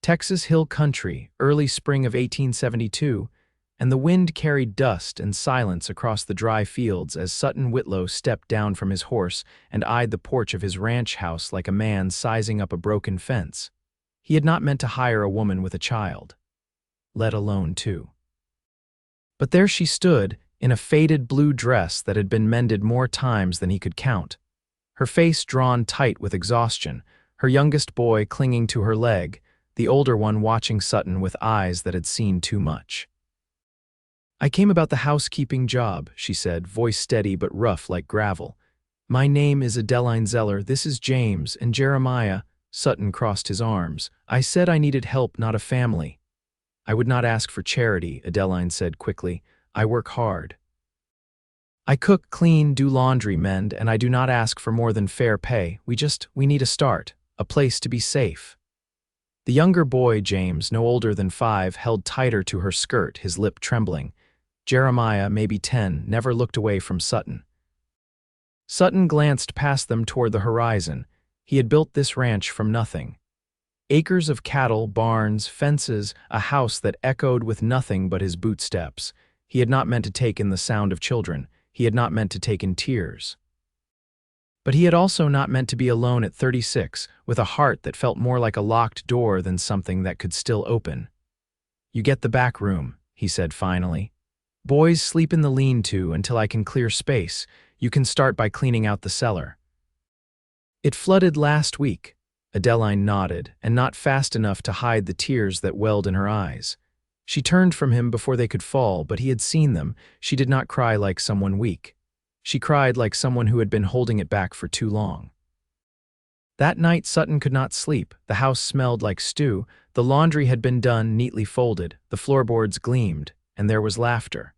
Texas hill country, early spring of 1872, and the wind carried dust and silence across the dry fields as Sutton Whitlow stepped down from his horse and eyed the porch of his ranch house like a man sizing up a broken fence. He had not meant to hire a woman with a child, let alone two. But there she stood, in a faded blue dress that had been mended more times than he could count, her face drawn tight with exhaustion, her youngest boy clinging to her leg, the older one watching Sutton with eyes that had seen too much. "I came about the housekeeping job," she said, voice steady but rough like gravel. "My name is Adeline Zeller, this is James, and Jeremiah." Sutton crossed his arms. "I said I needed help, not a family." "I would not ask for charity," Adeline said quickly. "I work hard. I cook, clean, do laundry, mend, and I do not ask for more than fair pay. We need a start, a place to be safe." The younger boy, James, no older than 5, held tighter to her skirt, his lip trembling. Jeremiah, maybe 10, never looked away from Sutton. Sutton glanced past them toward the horizon. He had built this ranch from nothing. Acres of cattle, barns, fences, a house that echoed with nothing but his bootsteps. He had not meant to take in the sound of children. He had not meant to take in tears. But he had also not meant to be alone at 36, with a heart that felt more like a locked door than something that could still open. "You get the back room," he said finally. "Boys sleep in the lean-to until I can clear space. You can start by cleaning out the cellar." "It flooded last week." Adeline nodded, and not fast enough to hide the tears that welled in her eyes. She turned from him before they could fall, but he had seen them. She did not cry like someone weak. She cried like someone who had been holding it back for too long. That night Sutton could not sleep. The house smelled like stew. The laundry had been done, neatly folded. The floorboards gleamed, and there was laughter.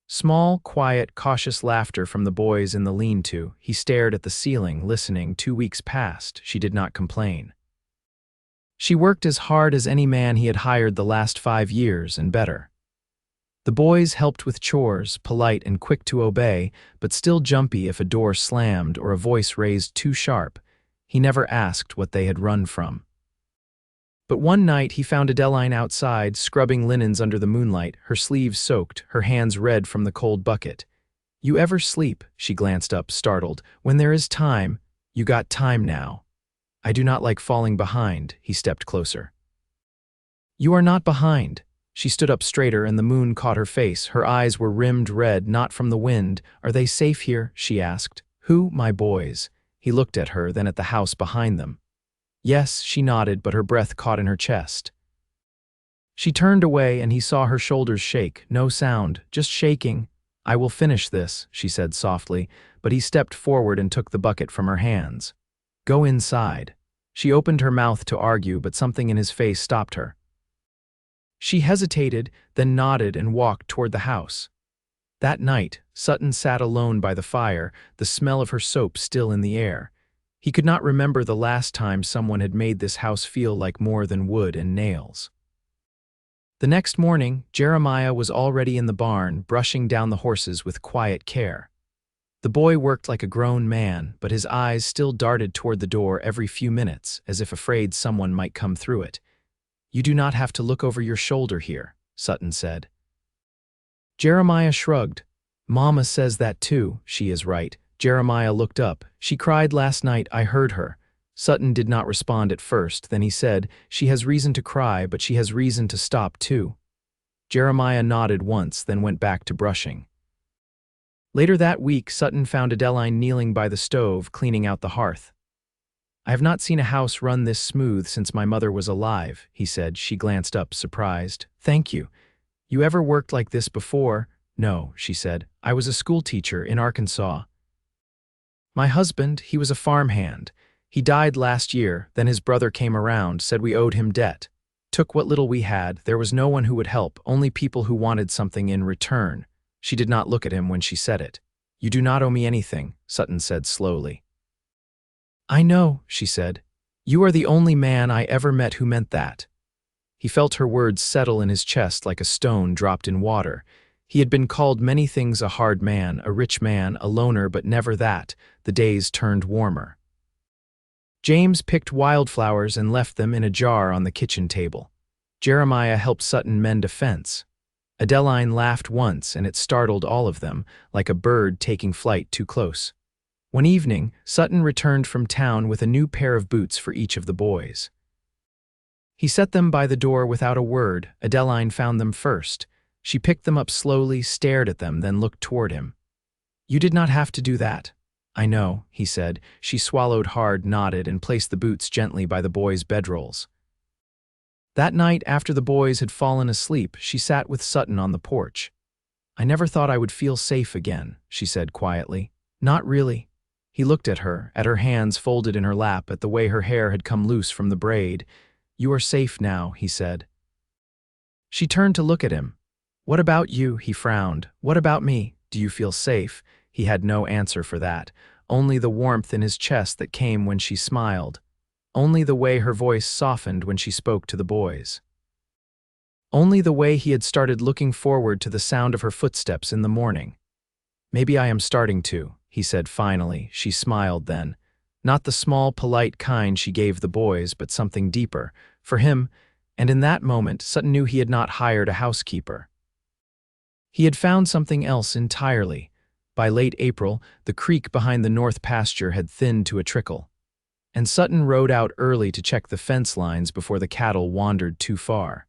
Small, quiet, cautious laughter from the boys in the lean-to. He stared at the ceiling, listening. 2 weeks passed. She did not complain. She worked as hard as any man he had hired the last 5 years, and better. The boys helped with chores, polite and quick to obey, but still jumpy if a door slammed or a voice raised too sharp. He never asked what they had run from. But one night he found Adeline outside, scrubbing linens under the moonlight, her sleeves soaked, her hands red from the cold bucket. "You ever sleep?" She glanced up, startled. "When there is time, you got time now." "I do not like falling behind." He stepped closer. "You are not behind." She stood up straighter and the moon caught her face. Her eyes were rimmed red, not from the wind. "Are they safe here?" she asked. "Who?" "My boys." He looked at her, then at the house behind them. "Yes," she nodded, but her breath caught in her chest. She turned away and he saw her shoulders shake. No sound, just shaking. "I will finish this," she said softly, but he stepped forward and took the bucket from her hands. "Go inside." She opened her mouth to argue, but something in his face stopped her. She hesitated, then nodded and walked toward the house. That night, Sutton sat alone by the fire, the smell of her soap still in the air. He could not remember the last time someone had made this house feel like more than wood and nails. The next morning, Jeremiah was already in the barn, brushing down the horses with quiet care. The boy worked like a grown man, but his eyes still darted toward the door every few minutes, as if afraid someone might come through it. "You do not have to look over your shoulder here," Sutton said. Jeremiah shrugged. "Mama says that too." "She is right." Jeremiah looked up. "She cried last night, I heard her." Sutton did not respond at first, then he said, "She has reason to cry, but she has reason to stop too." Jeremiah nodded once, then went back to brushing. Later that week, Sutton found Adeline kneeling by the stove, cleaning out the hearth. "I have not seen a house run this smooth since my mother was alive," he said. She glanced up, surprised. "Thank you. You ever worked like this before?" "No," she said. "I was a schoolteacher in Arkansas. My husband, he was a farmhand. He died last year, then his brother came around, said we owed him debt. Took what little we had. There was no one who would help, only people who wanted something in return." She did not look at him when she said it. "You do not owe me anything," Sutton said slowly. "I know," she said. "You are the only man I ever met who meant that." He felt her words settle in his chest like a stone dropped in water. He had been called many things: a hard man, a rich man, a loner, but never that. The days turned warmer. James picked wildflowers and left them in a jar on the kitchen table. Jeremiah helped Sutton mend a fence. Adeline laughed once, and it startled all of them, like a bird taking flight too close. One evening, Sutton returned from town with a new pair of boots for each of the boys. He set them by the door without a word. Adeline found them first. She picked them up slowly, stared at them, then looked toward him. "You did not have to do that." "I know," he said. She swallowed hard, nodded, and placed the boots gently by the boys' bedrolls. That night, after the boys had fallen asleep, she sat with Sutton on the porch. "I never thought I would feel safe again," she said quietly. "Not really." He looked at her hands folded in her lap, at the way her hair had come loose from the braid. "You are safe now," he said. She turned to look at him. "What about you?" He frowned. "What about me? Do you feel safe?" He had no answer for that, only the warmth in his chest that came when she smiled, only the way her voice softened when she spoke to the boys. Only the way he had started looking forward to the sound of her footsteps in the morning. "Maybe I am starting to," he said finally. She smiled then. Not the small, polite kind she gave the boys, but something deeper, for him, and in that moment Sutton knew he had not hired a housekeeper. He had found something else entirely. By late April, the creek behind the north pasture had thinned to a trickle, and Sutton rode out early to check the fence lines before the cattle wandered too far.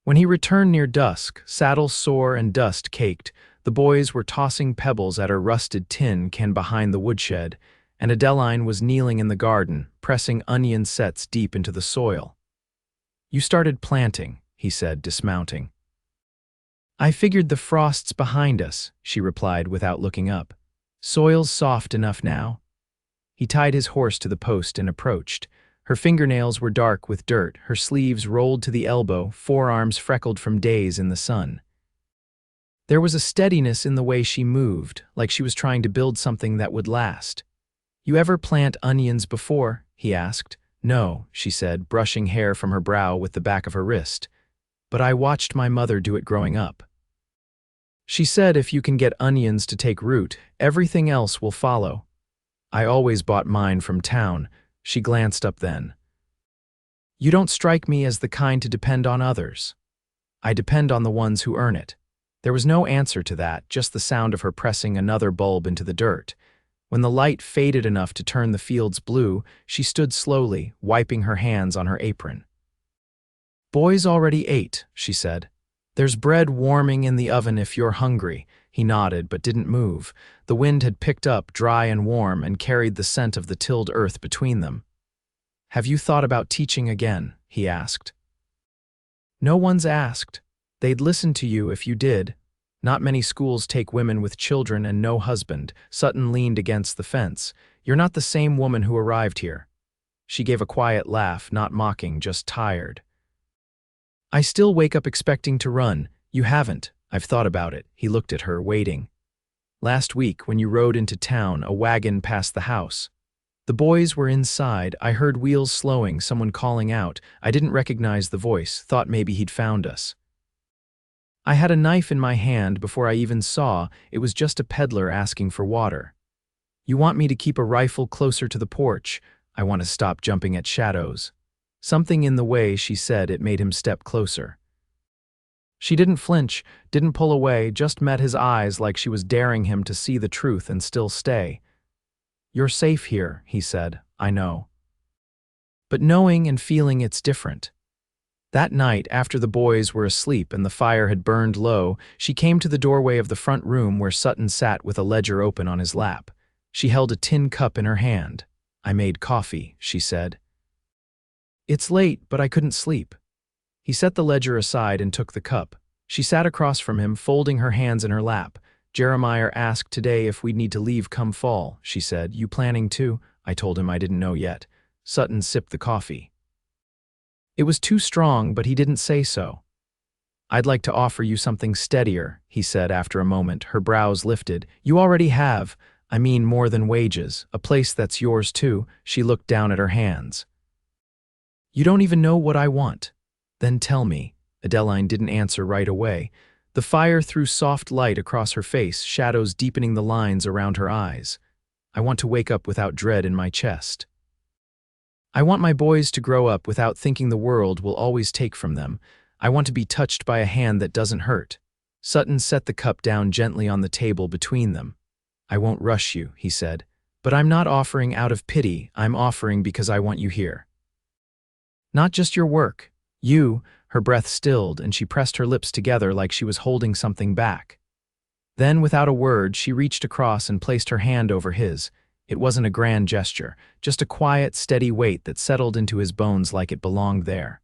When he returned near dusk, saddle sore and dust caked, the boys were tossing pebbles at a rusted tin can behind the woodshed, and Adeline was kneeling in the garden, pressing onion sets deep into the soil. "You started planting," he said, dismounting. "I figured the frost's behind us," she replied without looking up. "Soil's soft enough now." He tied his horse to the post and approached. Her fingernails were dark with dirt, her sleeves rolled to the elbow, forearms freckled from days in the sun. There was a steadiness in the way she moved, like she was trying to build something that would last. "You ever plant onions before?" he asked. "No," she said, brushing hair from her brow with the back of her wrist. "But I watched my mother do it growing up." She said, "If you can get onions to take root, everything else will follow." "I always bought mine from town." She glanced up then. "You don't strike me as the kind to depend on others." "I depend on the ones who earn it." There was no answer to that, just the sound of her pressing another bulb into the dirt. When the light faded enough to turn the fields blue, she stood slowly, wiping her hands on her apron. "Boys already ate," she said. "There's bread warming in the oven if you're hungry." He nodded but didn't move. The wind had picked up, dry and warm, and carried the scent of the tilled earth between them. "Have you thought about teaching again?" he asked. "No one's asked. They'd listen to you if you did. Not many schools take women with children and no husband." Sutton leaned against the fence. "You're not the same woman who arrived here." She gave a quiet laugh, not mocking, just tired. "I still wake up expecting to run. You haven't." "I've thought about it." He looked at her, waiting. "Last week, when you rode into town, a wagon passed the house. The boys were inside. I heard wheels slowing, someone calling out. I didn't recognize the voice, thought maybe he'd found us. I had a knife in my hand before I even saw. It was just a peddler asking for water. You want me to keep a rifle closer to the porch? I want to stop jumping at shadows." Something in the way she said it made him step closer. She didn't flinch, didn't pull away, just met his eyes like she was daring him to see the truth and still stay. "You're safe here," he said. "I know. But knowing and feeling it's different." That night, after the boys were asleep and the fire had burned low, she came to the doorway of the front room where Sutton sat with a ledger open on his lap. She held a tin cup in her hand. "I made coffee," she said. "It's late, but I couldn't sleep." He set the ledger aside and took the cup. She sat across from him, folding her hands in her lap. "Jeremiah asked today if we'd need to leave come fall," she said. "You planning to?" I told him I didn't know yet. Sutton sipped the coffee. It was too strong, but he didn't say so. "I'd like to offer you something steadier," he said after a moment. Her brows lifted. "You already have. I mean more than wages. A place that's yours too." She looked down at her hands. "You don't even know what I want." "Then tell me." Adeline didn't answer right away. The fire threw soft light across her face, shadows deepening the lines around her eyes. "I want to wake up without dread in my chest." I want my boys to grow up without thinking the world will always take from them. I want to be touched by a hand that doesn't hurt. Sutton set the cup down gently on the table between them. I won't rush you, he said, but I'm not offering out of pity, I'm offering because I want you here. Not just your work. You, her breath stilled and she pressed her lips together like she was holding something back. Then, without a word, she reached across and placed her hand over his. It wasn't a grand gesture, just a quiet, steady weight that settled into his bones like it belonged there.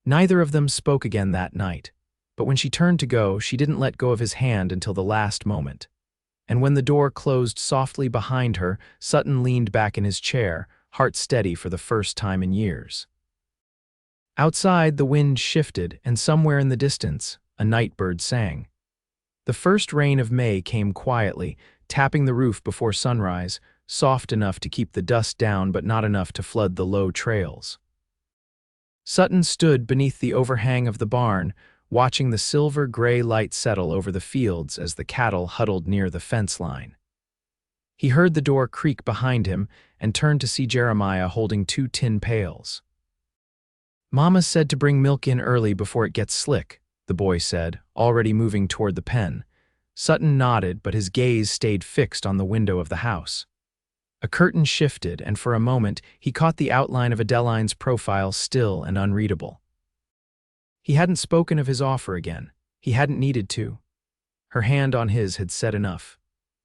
Neither of them spoke again that night, but when she turned to go, she didn't let go of his hand until the last moment. And when the door closed softly behind her, Sutton leaned back in his chair, heart steady for the first time in years. Outside, the wind shifted, and somewhere in the distance, a night bird sang. The first rain of May came quietly, tapping the roof before sunrise, soft enough to keep the dust down but not enough to flood the low trails. Sutton stood beneath the overhang of the barn, watching the silver-gray light settle over the fields as the cattle huddled near the fence line. He heard the door creak behind him and turned to see Jeremiah holding 2 tin pails. "Mama said to bring milk in early before it gets slick," the boy said, already moving toward the pen. Sutton nodded, but his gaze stayed fixed on the window of the house. A curtain shifted, and for a moment he caught the outline of Adeline's profile, still and unreadable. He hadn't spoken of his offer again. He hadn't needed to. Her hand on his had said enough.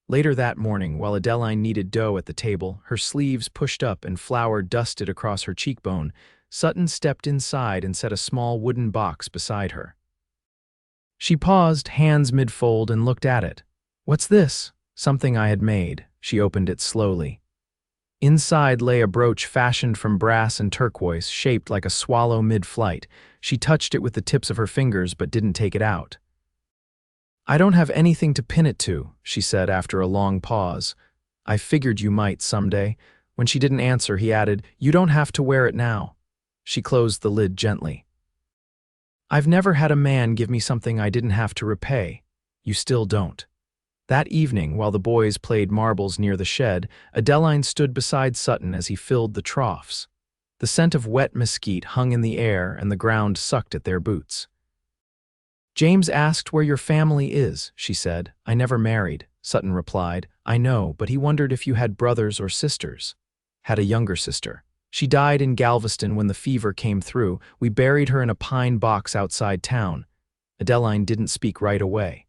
Later that morning, while Adeline kneaded dough at the table, her sleeves pushed up and flour dusted across her cheekbone, Sutton stepped inside and set a small wooden box beside her. She paused, hands mid-fold, and looked at it. "What's this?" "Something I had made." She opened it slowly. Inside lay a brooch fashioned from brass and turquoise, shaped like a swallow mid-flight. She touched it with the tips of her fingers but didn't take it out. "I don't have anything to pin it to," she said after a long pause. "I figured you might someday." When she didn't answer, he added, "You don't have to wear it now." She closed the lid gently. "I've never had a man give me something I didn't have to repay. You still don't." That evening, while the boys played marbles near the shed, Adeline stood beside Sutton as he filled the troughs. The scent of wet mesquite hung in the air and the ground sucked at their boots. "James asked where your family is," she said. "I never married," Sutton replied. "I know, but he wondered if you had brothers or sisters." "Had a younger sister. She died in Galveston when the fever came through. We buried her in a pine box outside town." Adeline didn't speak right away.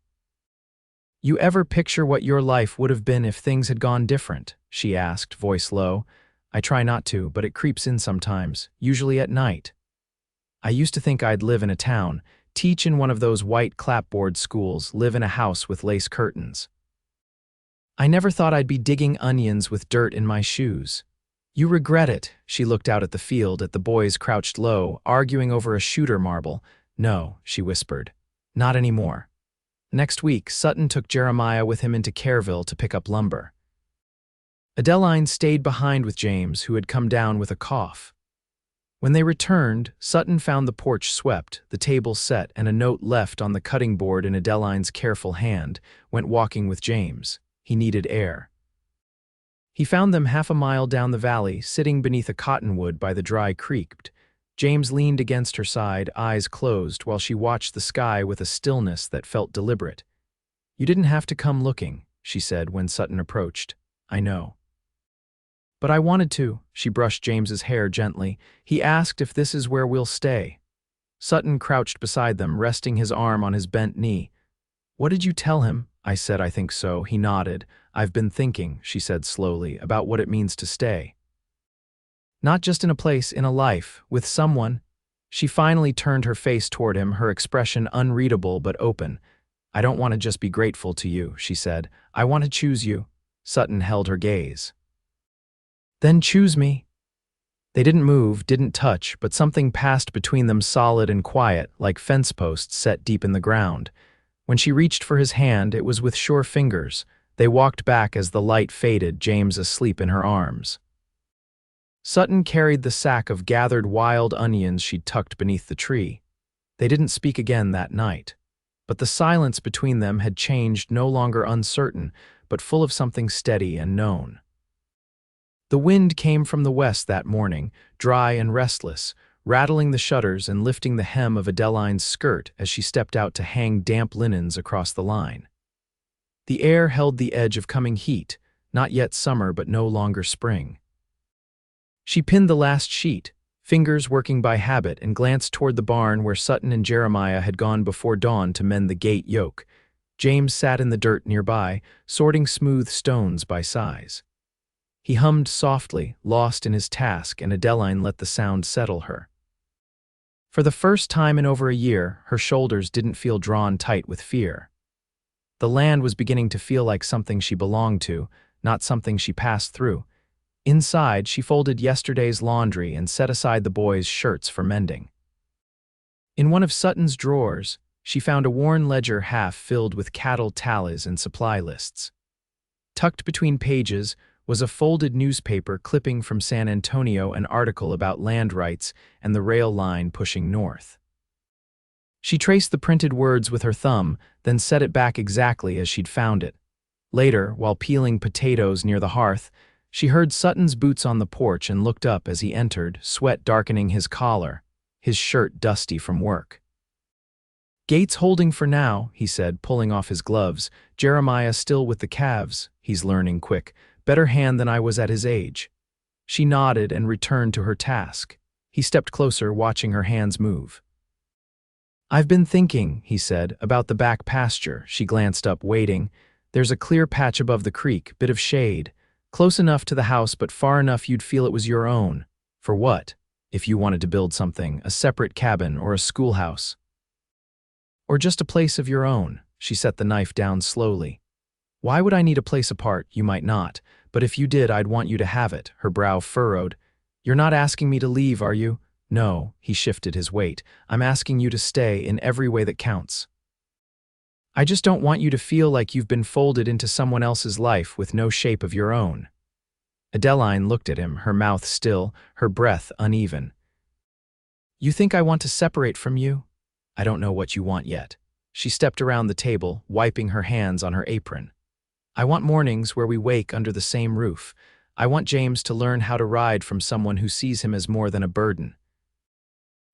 "You ever picture what your life would have been if things had gone different?" she asked, voice low. "I try not to, but it creeps in sometimes, usually at night. I used to think I'd live in a town, teach in one of those white clapboard schools, live in a house with lace curtains. I never thought I'd be digging onions with dirt in my shoes." "You regret it." She looked out at the field, at the boys crouched low, arguing over a shooter marble. "No," she whispered. "Not anymore." Next week, Sutton took Jeremiah with him into Careville to pick up lumber. Adeline stayed behind with James, who had come down with a cough. When they returned, Sutton found the porch swept, the table set, and a note left on the cutting board in Adeline's careful hand. "Went walking with James. He needed air." He found them half a mile down the valley, sitting beneath a cottonwood by the dry creek. James leaned against her side, eyes closed, while she watched the sky with a stillness that felt deliberate. "You didn't have to come looking," she said when Sutton approached. "I know." "But I wanted to." She brushed James's hair gently. "He asked if this is where we'll stay." Sutton crouched beside them, resting his arm on his bent knee. "What did you tell him?" I said, "I think so." He nodded. "I've been thinking," she said slowly, "about what it means to stay. Not just in a place, in a life, with someone." She finally turned her face toward him, her expression unreadable but open. "I don't want to just be grateful to you," she said. "I want to choose you." Sutton held her gaze. "Then choose me." They didn't move, didn't touch, but something passed between them, solid and quiet, like fence posts set deep in the ground. When she reached for his hand, it was with sure fingers. They walked back as the light faded, James asleep in her arms. Sutton carried the sack of gathered wild onions she'd tucked beneath the tree. They didn't speak again that night. But the silence between them had changed, no longer uncertain, but full of something steady and known. The wind came from the west that morning, dry and restless, rattling the shutters and lifting the hem of Adeline's skirt as she stepped out to hang damp linens across the line. The air held the edge of coming heat, not yet summer but no longer spring. She pinned the last sheet, fingers working by habit, and glanced toward the barn where Sutton and Jeremiah had gone before dawn to mend the gate yoke. James sat in the dirt nearby, sorting smooth stones by size. He hummed softly, lost in his task, and Adeline let the sound settle her. For the first time in over a year, her shoulders didn't feel drawn tight with fear. The land was beginning to feel like something she belonged to, not something she passed through. Inside, she folded yesterday's laundry and set aside the boys' shirts for mending. In one of Sutton's drawers, she found a worn ledger half filled with cattle tallies and supply lists. Tucked between pages was a folded newspaper clipping from San Antonio, an article about land rights and the rail line pushing north. She traced the printed words with her thumb, then set it back exactly as she'd found it. Later, while peeling potatoes near the hearth, she heard Sutton's boots on the porch and looked up as he entered, sweat darkening his collar, his shirt dusty from work. "Gates holding for now," he said, pulling off his gloves. "Jeremiah still with the calves. He's learning quick. Better hand than I was at his age." She nodded and returned to her task. He stepped closer, watching her hands move. "I've been thinking," he said, "about the back pasture." She glanced up, waiting. "There's a clear patch above the creek, bit of shade. Close enough to the house, but far enough you'd feel it was your own. For what? If you wanted to build something, a separate cabin or a schoolhouse. Or just a place of your own." She set the knife down slowly. "Why would I need a place apart? You might not. But if you did, I'd want you to have it." Her brow furrowed. "You're not asking me to leave, are you?" "No," he shifted his weight. "I'm asking you to stay in every way that counts. I just don't want you to feel like you've been folded into someone else's life with no shape of your own." Adeline looked at him, her mouth still, her breath uneven. "You think I want to separate from you? I don't know what you want yet." She stepped around the table, wiping her hands on her apron. "I want mornings where we wake under the same roof. I want James to learn how to ride from someone who sees him as more than a burden.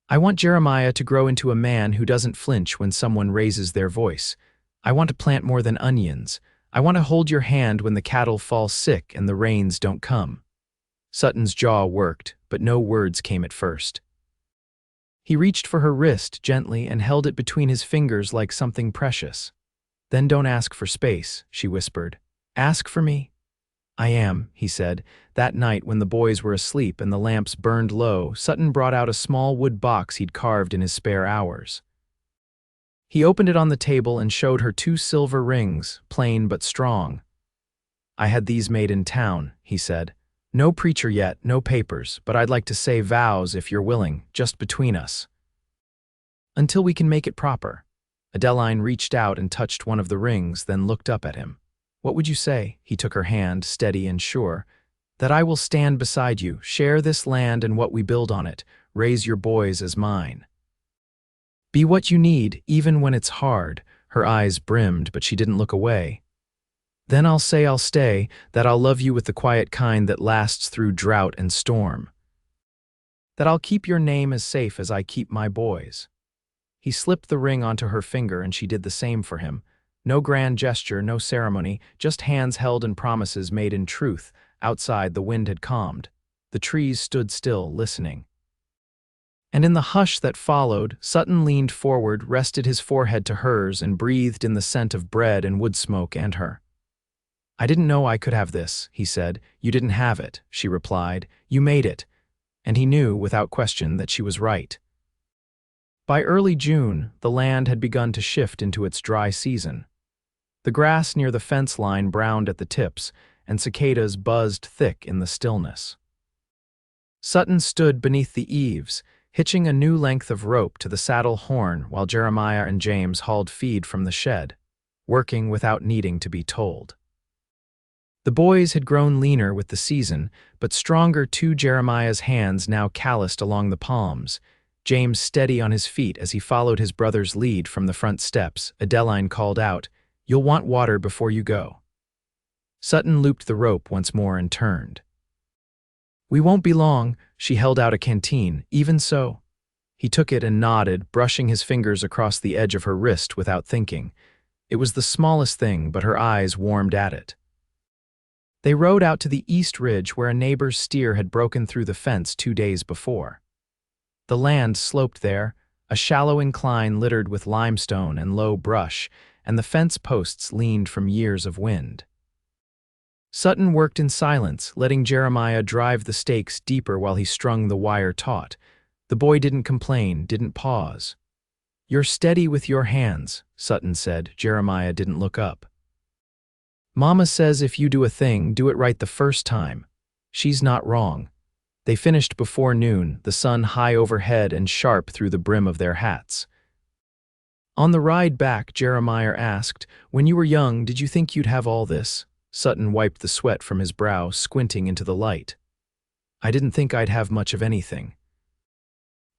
I want Jeremiah to grow into a man who doesn't flinch when someone raises their voice. I want to plant more than onions. I want to hold your hand when the cattle fall sick and the rains don't come." Sutton's jaw worked, but no words came at first. He reached for her wrist gently and held it between his fingers like something precious. "Then don't ask for space," she whispered. "Ask for me." "I am," he said. That night, when the boys were asleep and the lamps burned low, Sutton brought out a small wood box he'd carved in his spare hours. He opened it on the table and showed her 2 silver rings, plain but strong. "I had these made in town," he said. "No preacher yet, no papers, but I'd like to say vows if you're willing, just between us. Until we can make it proper." Adeline reached out and touched one of the rings, then looked up at him. "What would you say?" He took her hand, steady and sure. "That I will stand beside you, share this land and what we build on it, raise your boys as mine. Be what you need, even when it's hard." Her eyes brimmed, but she didn't look away. "Then I'll say I'll stay, that I'll love you with the quiet kind that lasts through drought and storm. That I'll keep your name as safe as I keep my boys." He slipped the ring onto her finger and she did the same for him. No grand gesture, no ceremony, just hands held and promises made in truth. Outside, the wind had calmed. The trees stood still, listening. And in the hush that followed, Sutton leaned forward, rested his forehead to hers, and breathed in the scent of bread and wood smoke and her. "I didn't know I could have this," he said. "You didn't have it," she replied. "You made it." And he knew, without question, that she was right. By early June, the land had begun to shift into its dry season. The grass near the fence line browned at the tips, and cicadas buzzed thick in the stillness. Sutton stood beneath the eaves, hitching a new length of rope to the saddle horn while Jeremiah and James hauled feed from the shed, working without needing to be told. The boys had grown leaner with the season, but stronger too. Jeremiah's hands now calloused along the palms, James steady on his feet as he followed his brother's lead from the front steps. Adeline called out, "You'll want water before you go." Sutton looped the rope once more and turned. "We won't be long." She held out a canteen. "Even so." He took it and nodded, brushing his fingers across the edge of her wrist without thinking. It was the smallest thing, but her eyes warmed at it. They rode out to the east ridge where a neighbor's steer had broken through the fence 2 days before. The land sloped there, a shallow incline littered with limestone and low brush, and the fence posts leaned from years of wind. Sutton worked in silence, letting Jeremiah drive the stakes deeper while he strung the wire taut. The boy didn't complain, didn't pause. "You're steady with your hands," Sutton said. Jeremiah didn't look up. "Mama says if you do a thing, do it right the first time. She's not wrong." They finished before noon, the sun high overhead and sharp through the brim of their hats. On the ride back, Jeremiah asked, "When you were young, did you think you'd have all this?" Sutton wiped the sweat from his brow, squinting into the light. "I didn't think I'd have much of anything.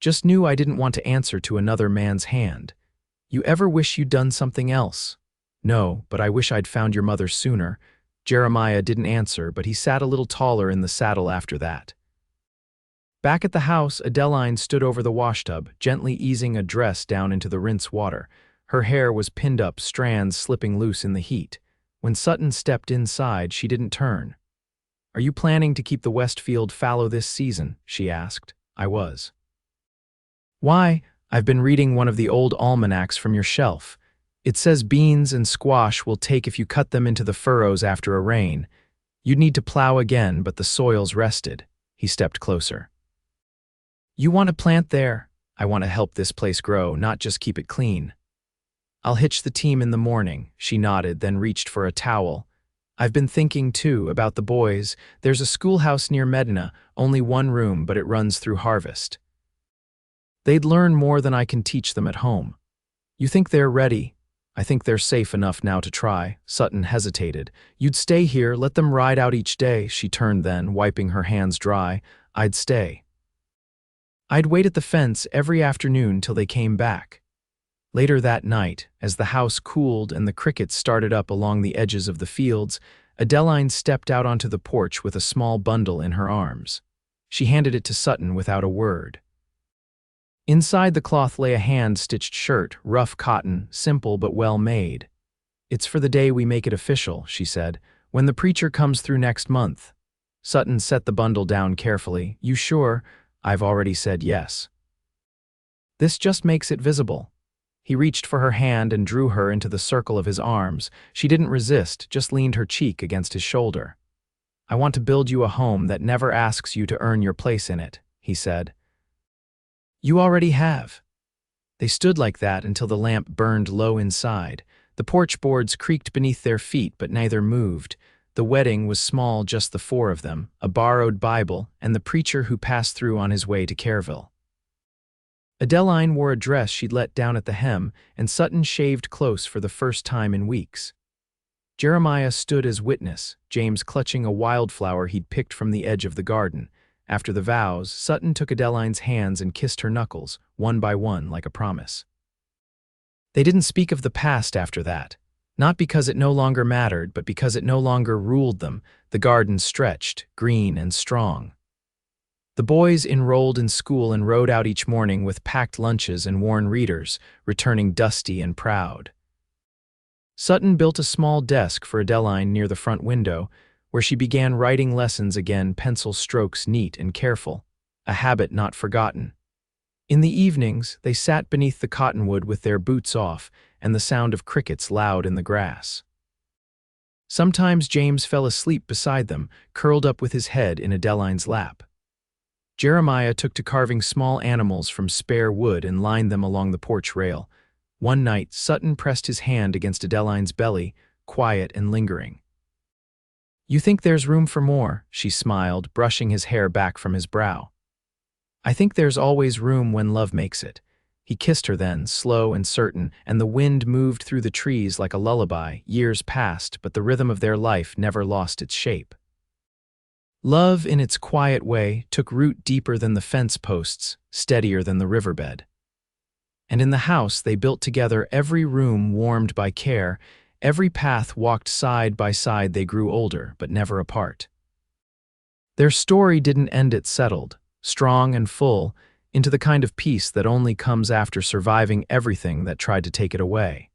Just knew I didn't want to answer to another man's hand." "You ever wish you'd done something else?" "No, but I wish I'd found your mother sooner." Jeremiah didn't answer, but he sat a little taller in the saddle after that. Back at the house, Adeline stood over the washtub, gently easing a dress down into the rinse water. Her hair was pinned up, strands slipping loose in the heat. When Sutton stepped inside, she didn't turn. "Are you planning to keep the Westfield fallow this season?" she asked. "I was." "Why?" "I've been reading one of the old almanacs from your shelf. It says beans and squash will take if you cut them into the furrows after a rain. You'd need to plow again, but the soil's rested." He stepped closer. "You want to plant there?" "I want to help this place grow, not just keep it clean." "I'll hitch the team in the morning." She nodded, then reached for a towel. "I've been thinking, too, about the boys. There's a schoolhouse near Medina, only one room, but it runs through harvest. They'd learn more than I can teach them at home." "You think they're ready?" "I think they're safe enough now to try." Sutton hesitated. "You'd stay here, let them ride out each day." She turned then, wiping her hands dry. "I'd stay. I'd wait at the fence every afternoon till they came back." Later that night, as the house cooled and the crickets started up along the edges of the fields, Adeline stepped out onto the porch with a small bundle in her arms. She handed it to Sutton without a word. Inside the cloth lay a hand-stitched shirt, rough cotton, simple but well made. "It's for the day we make it official," she said, "when the preacher comes through next month." Sutton set the bundle down carefully. "You sure?" "I've already said yes. This just makes it visible." He reached for her hand and drew her into the circle of his arms. She didn't resist, just leaned her cheek against his shoulder. "I want to build you a home that never asks you to earn your place in it," he said. "You already have." They stood like that until the lamp burned low inside. The porch boards creaked beneath their feet, but neither moved. The wedding was small, just the four of them, a borrowed Bible, and the preacher who passed through on his way to Careville. Adeline wore a dress she'd let down at the hem, and Sutton shaved close for the first time in weeks. Jeremiah stood as witness, James clutching a wildflower he'd picked from the edge of the garden. After the vows, Sutton took Adeline's hands and kissed her knuckles, one by one, like a promise. They didn't speak of the past after that. Not because it no longer mattered, but because it no longer ruled them. The garden stretched, green and strong. The boys enrolled in school and rode out each morning with packed lunches and worn readers, returning dusty and proud. Sutton built a small desk for Adeline near the front window, where she began writing lessons again, pencil strokes neat and careful, a habit not forgotten. In the evenings, they sat beneath the cottonwood with their boots off and the sound of crickets loud in the grass. Sometimes James fell asleep beside them, curled up with his head in Adeline's lap. Jeremiah took to carving small animals from spare wood and lined them along the porch rail. One night, Sutton pressed his hand against Adeline's belly, quiet and lingering. "You think there's room for more?" she smiled, brushing his hair back from his brow. "I think there's always room when love makes it." He kissed her then, slow and certain, and the wind moved through the trees like a lullaby. Years passed, but the rhythm of their life never lost its shape. Love, in its quiet way, took root deeper than the fence posts, steadier than the riverbed. And in the house they built together, every room warmed by care, every path walked side by side. They grew older, but never apart. Their story didn't end it settled, strong and full, into the kind of peace that only comes after surviving everything that tried to take it away.